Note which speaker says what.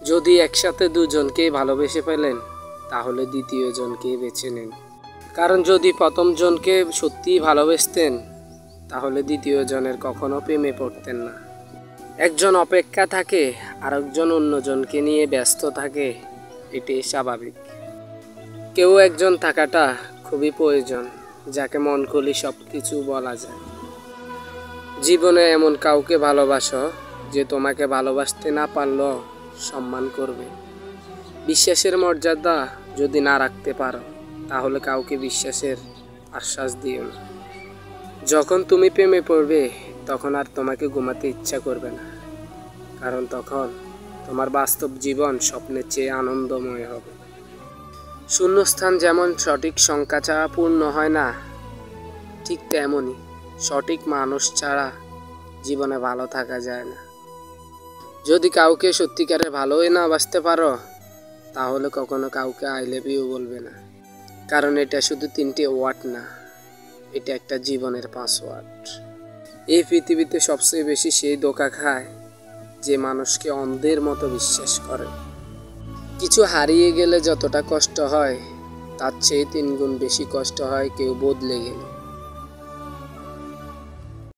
Speaker 1: যদি একসাথে দুজনকেই ভালোবেসে ফেলেন তাহলে দ্বিতীয় জনকে বেছে নিন, কারণ যদি প্রথম জনকে সত্যিই ভালোবাসতেন তাহলে দ্বিতীয় জনের কখনো প্রেমে পড়তেন না। একজন অপেক্ষা থাকে, আরেকজন অন্যজনকে নিয়ে ব্যস্ত থাকে, এটাই স্বাভাবিক। কেউ একজন থাকাটা খুবই প্রয়োজন, যাকে মন খুলে সব কিছু বলা যায়। জীবনে এমন কাউকে ভালোবাসো যে তোমাকে ভালোবাসতে না পারলেও সম্মান করবে। বিশ্বাসের মর্যাদা যদি না রাখতে পারো তাহলে কাউকে বিশ্বাসের আশ্বাস দিও না। যখন তুমি প্রেমে পড়বে তখন আর তোমাকে ঘুমাতে ইচ্ছা করবে না, কারণ তখন তোমার বাস্তব জীবন স্বপ্নের চেয়ে আনন্দময় হবে। শূন্যস্থান যেমন সঠিক সংখ্যা ছাড়া পূর্ণ হয় না, ঠিক তেমনই সঠিক মানুষ ছাড়া জীবনে ভালো থাকা যায় না। যদি কাউকে সত্যিকারে ভালোই না বাসতে পারো তাহলে কখনো কাউকে আই লাভ ইউ বলবে না, কারণ এটা শুধু 3টি ওয়ার্ড না, এটা একটা জীবনের পাসওয়ার্ড। এই পৃথিবীতে সবচেয়ে বেশি সেই ধোঁকা খায় যে মানুষকে অন্ধের মতো বিশ্বাস করে। কিছু হারিয়ে গেলে যতটা কষ্ট হয় তার চেয়ে 3 গুণ বেশি কষ্ট হয় কেউ বদলে গেলে।